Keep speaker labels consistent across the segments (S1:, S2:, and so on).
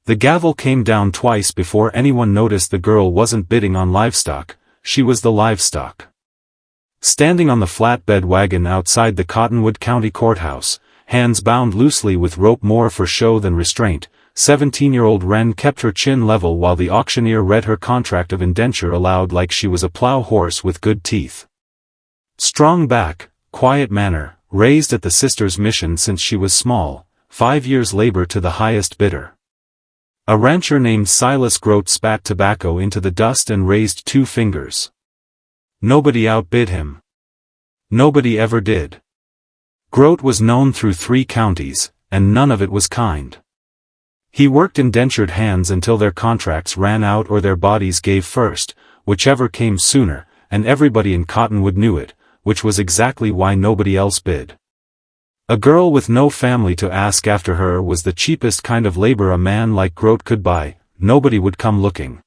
S1: The gavel came down twice before anyone noticed the girl wasn't bidding on livestock, she was the livestock. Standing on the flatbed wagon outside the Cottonwood County Courthouse, hands bound loosely with rope more for show than restraint, 17-year-old Wren kept her chin level while the auctioneer read her contract of indenture aloud like she was a plow horse with good teeth. Strong back, quiet manner, raised at the sister's mission since she was small, 5 years' labor to the highest bidder. A rancher named Silas Grote spat tobacco into the dust and raised 2 fingers. Nobody outbid him. Nobody ever did. Grote was known through 3 counties, and none of it was kind. He worked indentured hands until their contracts ran out or their bodies gave first, whichever came sooner, and everybody in Cottonwood knew it, which was exactly why nobody else bid. A girl with no family to ask after her was the cheapest kind of labor a man like Grote could buy, nobody would come looking.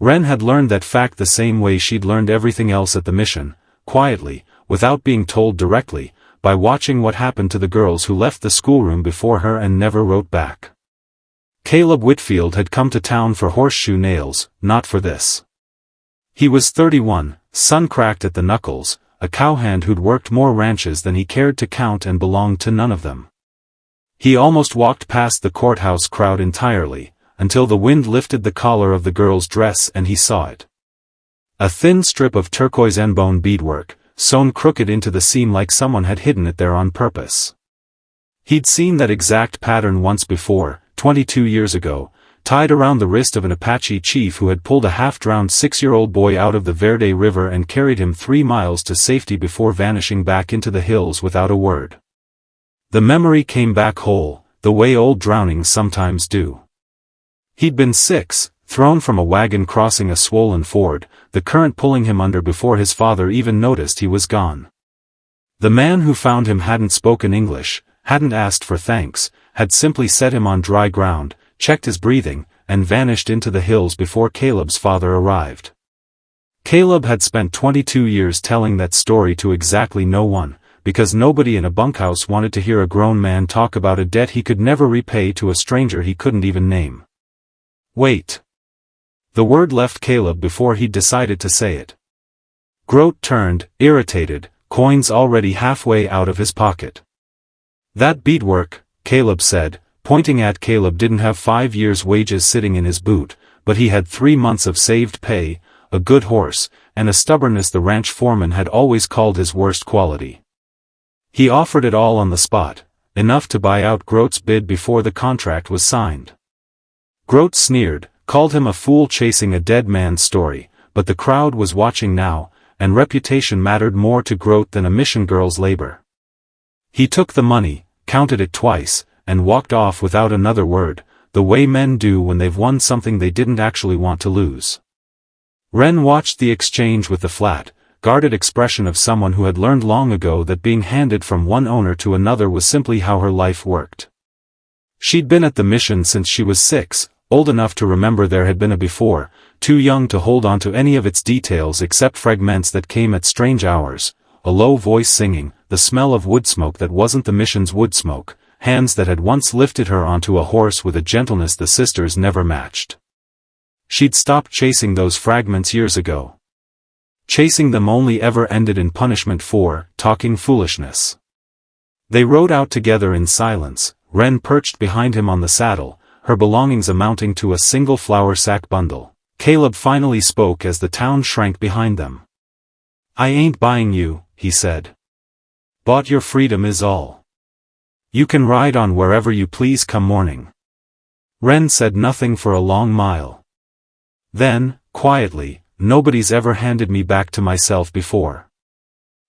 S1: Wren had learned that fact the same way she'd learned everything else at the mission, quietly, without being told directly, by watching what happened to the girls who left the schoolroom before her and never wrote back. Caleb Whitfield had come to town for horseshoe nails, not for this. He was 31, sun-cracked at the knuckles, a cowhand who'd worked more ranches than he cared to count and belonged to none of them. He almost walked past the courthouse crowd entirely, until the wind lifted the collar of the girl's dress and he saw it. A thin strip of turquoise N-bone beadwork, sewn crooked into the seam like someone had hidden it there on purpose. He'd seen that exact pattern once before, 22 years ago, tied around the wrist of an Apache chief who had pulled a half-drowned 6-year-old boy out of the Verde River and carried him 3 miles to safety before vanishing back into the hills without a word. The memory came back whole, the way old drownings sometimes do. He'd been 6, thrown from a wagon crossing a swollen ford, the current pulling him under before his father even noticed he was gone. The man who found him hadn't spoken English, hadn't asked for thanks, had simply set him on dry ground, checked his breathing, and vanished into the hills before Caleb's father arrived. Caleb had spent 22 years telling that story to exactly no one, because nobody in a bunkhouse wanted to hear a grown man talk about a debt he could never repay to a stranger he couldn't even name. Wait. The word left Caleb before he'd decided to say it. Grote turned, irritated, coins already halfway out of his pocket. That beadwork, Caleb said, pointing at Caleb didn't have 5 years' wages sitting in his boot, but he had 3 months of saved pay, a good horse, and a stubbornness the ranch foreman had always called his worst quality. He offered it all on the spot, enough to buy out Grote's bid before the contract was signed. Grote sneered, called him a fool chasing a dead man's story, but the crowd was watching now, and reputation mattered more to Grote than a mission girl's labor. He took the money, counted it twice, and walked off without another word, the way men do when they've won something they didn't actually want to lose. Wren watched the exchange with the flat, guarded expression of someone who had learned long ago that being handed from one owner to another was simply how her life worked. She'd been at the mission since she was 6, old enough to remember there had been a before, too young to hold on to any of its details except fragments that came at strange hours, a low voice singing, the smell of wood smoke that wasn't the mission's wood smoke, hands that had once lifted her onto a horse with a gentleness the sisters never matched. She'd stopped chasing those fragments years ago. Chasing them only ever ended in punishment for talking foolishness. They rode out together in silence, Wren perched behind him on the saddle, her belongings amounting to a single flour sack bundle. Caleb finally spoke as the town shrank behind them. "I ain't buying you," he said. "Bought your freedom is all. You can ride on wherever you please come morning." Wren said nothing for a long mile. Then, quietly, "Nobody's ever handed me back to myself before."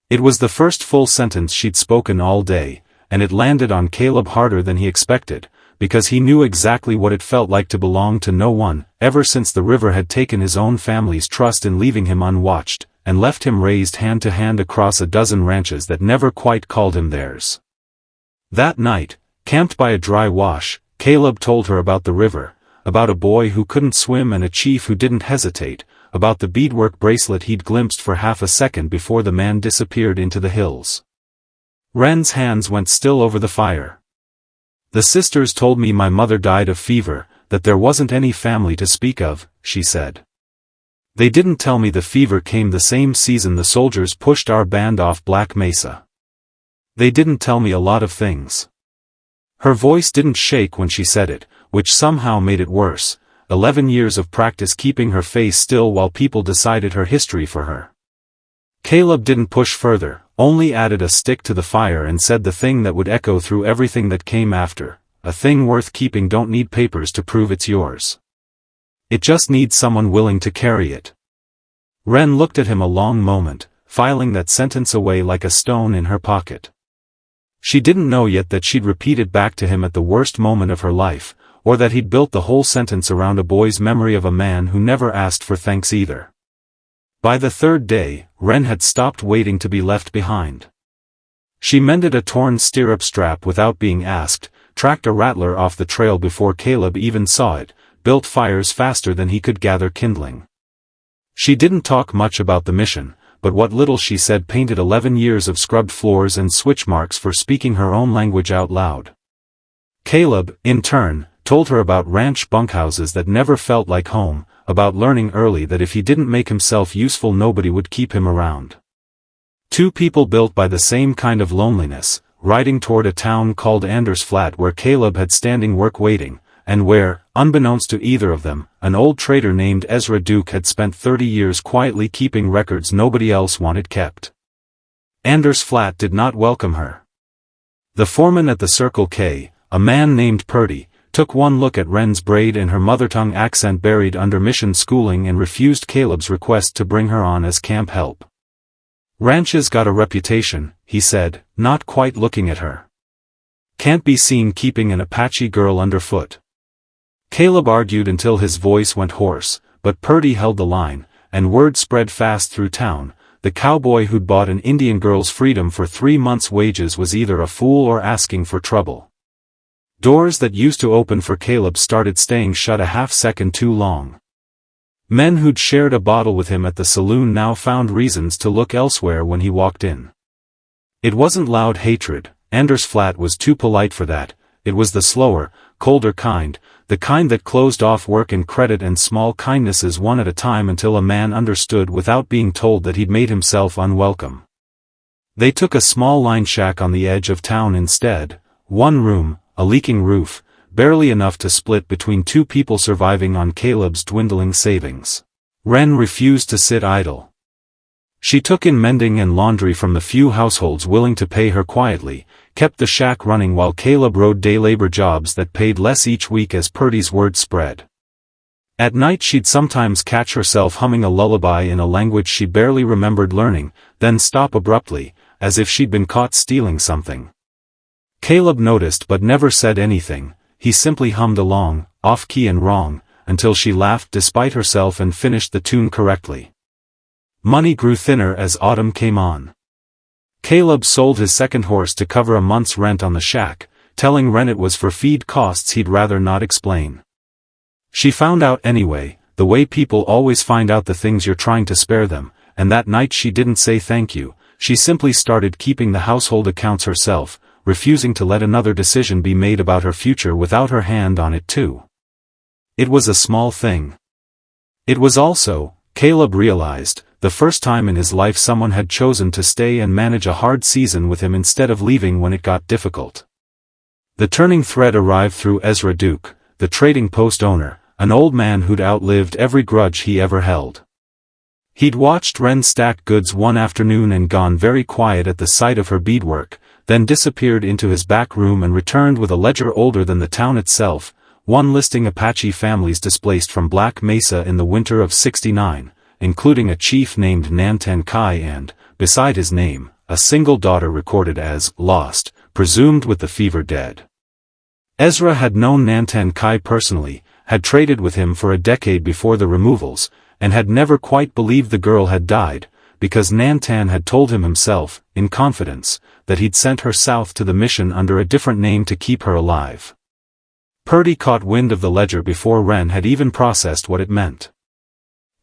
S1: It was the first full sentence she'd spoken all day, and it landed on Caleb harder than he expected, because he knew exactly what it felt like to belong to no one, ever since the river had taken his own family's trust in leaving him unwatched, and left him raised hand to hand across a dozen ranches that never quite called him theirs. That night, camped by a dry wash, Caleb told her about the river, about a boy who couldn't swim and a chief who didn't hesitate, about the beadwork bracelet he'd glimpsed for half a second before the man disappeared into the hills. Wren's hands went still over the fire. "The sisters told me my mother died of fever, that there wasn't any family to speak of, she said. They didn't tell me the fever came the same season the soldiers pushed our band off Black Mesa. They didn't tell me a lot of things. Her voice didn't shake when she said it, which somehow made it worse. 11 years of practice keeping her face still while people decided her history for her. Caleb didn't push further, only added a stick to the fire and said the thing that would echo through everything that came after. A thing worth keeping don't need papers to prove it's yours. It just needs someone willing to carry it. Wren looked at him a long moment, filing that sentence away like a stone in her pocket. She didn't know yet that she'd repeat it back to him at the worst moment of her life, or that he'd built the whole sentence around a boy's memory of a man who never asked for thanks either. By the third day, Wren had stopped waiting to be left behind. She mended a torn stirrup strap without being asked, tracked a rattler off the trail before Caleb even saw it, built fires faster than he could gather kindling. She didn't talk much about the mission, but what little she said painted 11 years of scrubbed floors and switch marks for speaking her own language out loud. Caleb, in turn, told her about ranch bunkhouses that never felt like home, about learning early that if he didn't make himself useful nobody would keep him around. Two people built by the same kind of loneliness, riding toward a town called Anders Flat where Caleb had standing work waiting, and where, unbeknownst to either of them, an old trader named Ezra Duke had spent 30 years quietly keeping records nobody else wanted kept. Anders Flat did not welcome her. The foreman at the Circle K, a man named Purdy, took one look at Wren's braid and her mother-tongue accent buried under mission schooling and refused Caleb's request to bring her on as camp help. Ranches got a reputation, he said, not quite looking at her. Can't be seen keeping an Apache girl underfoot. Caleb argued until his voice went hoarse, but Purdy held the line, and word spread fast through town. The cowboy who'd bought an Indian girl's freedom for 3 months' wages was either a fool or asking for trouble. Doors that used to open for Caleb started staying shut a half-second too long. Men who'd shared a bottle with him at the saloon now found reasons to look elsewhere when he walked in. It wasn't loud hatred, Anders Flat was too polite for that, it was the slower, colder kind, the kind that closed off work and credit and small kindnesses one at a time until a man understood without being told that he'd made himself unwelcome. They took a small line shack on the edge of town instead, 1 room, a leaking roof, barely enough to split between 2 people surviving on Caleb's dwindling savings. Wren refused to sit idle. She took in mending and laundry from the few households willing to pay her quietly, kept the shack running while Caleb rode day labor jobs that paid less each week as Purdy's word spread. At night she'd sometimes catch herself humming a lullaby in a language she barely remembered learning, then stop abruptly, as if she'd been caught stealing something. Caleb noticed but never said anything, he simply hummed along, off-key and wrong, until she laughed despite herself and finished the tune correctly. Money grew thinner as autumn came on. Caleb sold his second horse to cover a month's rent on the shack, telling Wren it was for feed costs he'd rather not explain. She found out anyway, the way people always find out the things you're trying to spare them, and that night she didn't say thank you, she simply started keeping the household accounts herself, refusing to let another decision be made about her future without her hand on it too. It was a small thing. It was also, Caleb realized, the first time in his life someone had chosen to stay and manage a hard season with him instead of leaving when it got difficult. The turning thread arrived through Ezra Duke, the trading post owner, an old man who'd outlived every grudge he ever held. He'd watched Wren stack goods one afternoon and gone very quiet at the sight of her beadwork, then disappeared into his back room and returned with a ledger older than the town itself, one listing Apache families displaced from Black Mesa in the winter of '69, including a chief named Nantan Kai and, beside his name, a single daughter recorded as lost, presumed with the fever dead. Ezra had known Nantan Kai personally, had traded with him for a decade before the removals, and had never quite believed the girl had died, because Nantan had told him himself, in confidence, that he'd sent her south to the mission under a different name to keep her alive. Purdy caught wind of the ledger before Wren had even processed what it meant.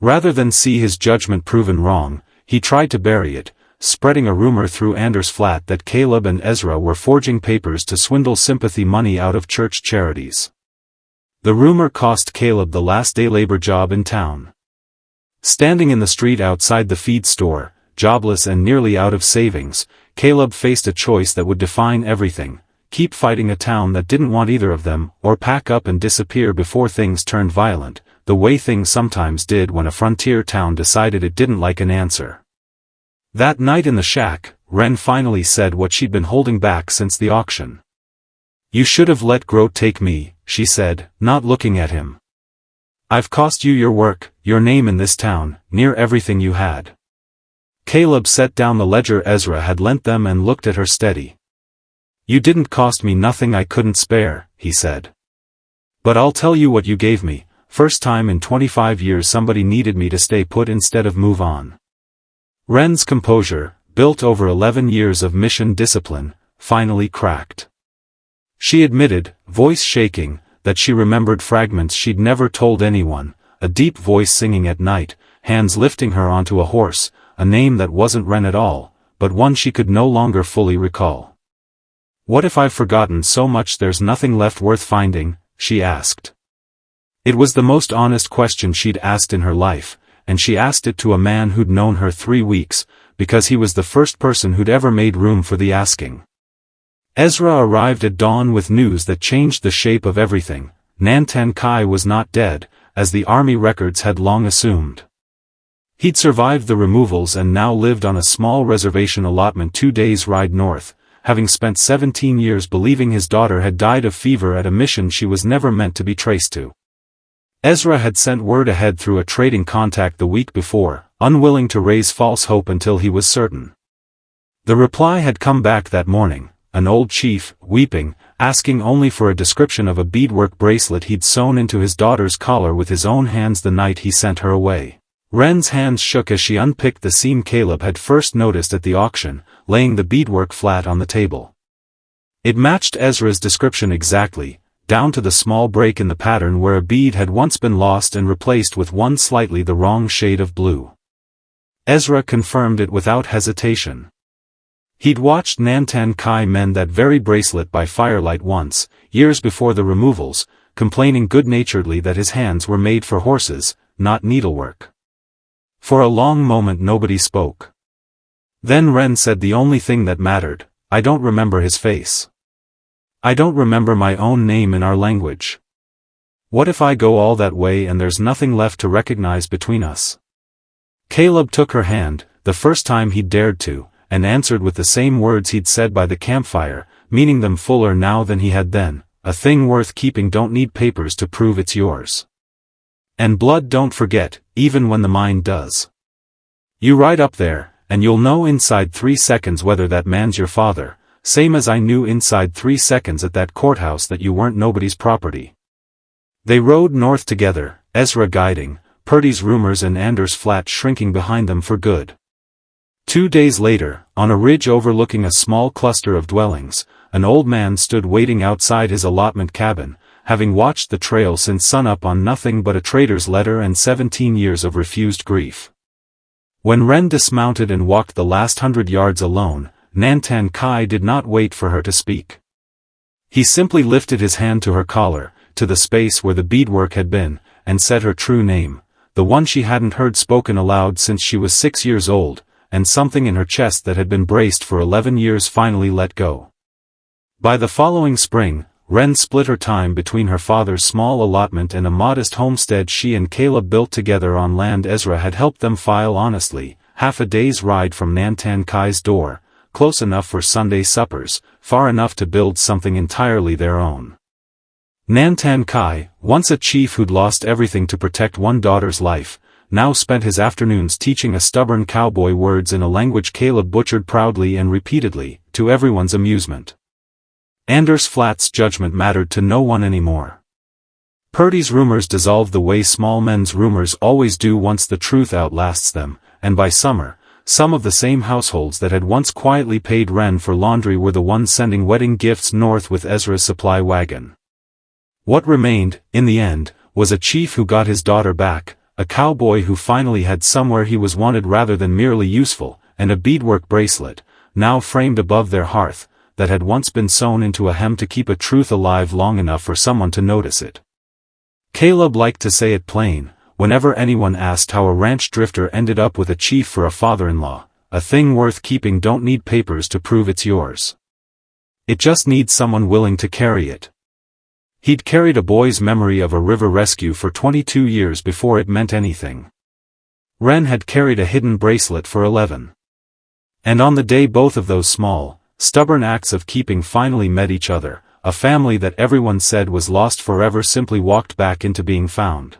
S1: Rather than see his judgment proven wrong, he tried to bury it, spreading a rumor through Anders Flat that Caleb and Ezra were forging papers to swindle sympathy money out of church charities. The rumor cost Caleb the last day labor job in town. Standing in the street outside the feed store, jobless and nearly out of savings, Caleb faced a choice that would define everything: keep fighting a town that didn't want either of them, or pack up and disappear before things turned violent, the way things sometimes did when a frontier town decided it didn't like an answer. That night in the shack, Wren finally said what she'd been holding back since the auction. "You should have let Grote take me," she said, not looking at him. "I've cost you your work, your name in this town, near everything you had." Caleb set down the ledger Ezra had lent them and looked at her steady. "You didn't cost me nothing I couldn't spare," he said. "But I'll tell you what you gave me: first time in 25 years somebody needed me to stay put instead of move on." Wren's composure, built over 11 years of mission discipline, finally cracked. She admitted, voice shaking, that she remembered fragments she'd never told anyone: a deep voice singing at night, hands lifting her onto a horse, a name that wasn't Wren at all, but one she could no longer fully recall. "What if I've forgotten so much there's nothing left worth finding?" she asked. It was the most honest question she'd asked in her life, and she asked it to a man who'd known her 3 weeks, because he was the first person who'd ever made room for the asking. Ezra arrived at dawn with news that changed the shape of everything. Nantan Kai was not dead, as the army records had long assumed. He'd survived the removals and now lived on a small reservation allotment 2 days' ride north, having spent 17 years believing his daughter had died of fever at a mission she was never meant to be traced to. Ezra had sent word ahead through a trading contact the week before, unwilling to raise false hope until he was certain. The reply had come back that morning: an old chief, weeping, asking only for a description of a beadwork bracelet he'd sewn into his daughter's collar with his own hands the night he sent her away. Wren's hands shook as she unpicked the seam Caleb had first noticed at the auction, laying the beadwork flat on the table. It matched Ezra's description exactly, down to the small break in the pattern where a bead had once been lost and replaced with one slightly the wrong shade of blue. Ezra confirmed it without hesitation. He'd watched Nantan Kai mend that very bracelet by firelight once, years before the removals, complaining good-naturedly that his hands were made for horses, not needlework. For a long moment nobody spoke. Then Wren said the only thing that mattered: "I don't remember his face. I don't remember my own name in our language. What if I go all that way and there's nothing left to recognize between us?" Caleb took her hand, the first time he'd dared to, and answered with the same words he'd said by the campfire, meaning them fuller now than he had then: "A thing worth keeping don't need papers to prove it's yours. And blood don't forget, even when the mind does. You ride up there, and you'll know inside 3 seconds whether that man's your father, same as I knew inside 3 seconds at that courthouse that you weren't nobody's property." They rode north together, Ezra guiding, Purdy's rumors and Anders Flat shrinking behind them for good. 2 days later, on a ridge overlooking a small cluster of dwellings, an old man stood waiting outside his allotment cabin, having watched the trail since sunup on nothing but a trader's letter and 17 years of refused grief. When Wren dismounted and walked the last 100 yards alone, Nantan Kai did not wait for her to speak. He simply lifted his hand to her collar, to the space where the beadwork had been, and said her true name, the one she hadn't heard spoken aloud since she was 6 years old, and something in her chest that had been braced for 11 years finally let go. By the following spring, Wren split her time between her father's small allotment and a modest homestead she and Caleb built together on land Ezra had helped them file honestly, half a day's ride from Nantan Kai's door, close enough for Sunday suppers, far enough to build something entirely their own. Nantan Kai, once a chief who'd lost everything to protect one daughter's life, now spent his afternoons teaching a stubborn cowboy words in a language Caleb butchered proudly and repeatedly, to everyone's amusement. Anders Flat's judgment mattered to no one anymore. Purdy's rumors dissolved the way small men's rumors always do once the truth outlasts them, and by summer, some of the same households that had once quietly paid Wren for laundry were the ones sending wedding gifts north with Ezra's supply wagon. What remained, in the end, was a chief who got his daughter back, a cowboy who finally had somewhere he was wanted rather than merely useful, and a beadwork bracelet, now framed above their hearth, that had once been sewn into a hem to keep a truth alive long enough for someone to notice it. Caleb liked to say it plain, whenever anyone asked how a ranch drifter ended up with a chief for a father-in-law. A thing worth keeping don't need papers to prove it's yours. It just needs someone willing to carry it. He'd carried a boy's memory of a river rescue for 22 years before it meant anything. Wren had carried a hidden bracelet for 11. And on the day both of those small, stubborn acts of keeping finally met each other, a family that everyone said was lost forever simply walked back into being found.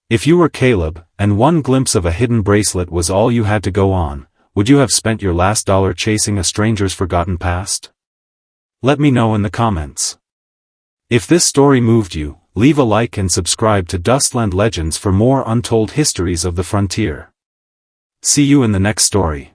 S1: If you were Caleb, and one glimpse of a hidden bracelet was all you had to go on, would you have spent your last dollar chasing a stranger's forgotten past? Let me know in the comments. If this story moved you, leave a like and subscribe to Dustland Legends for more untold histories of the frontier. See you in the next story.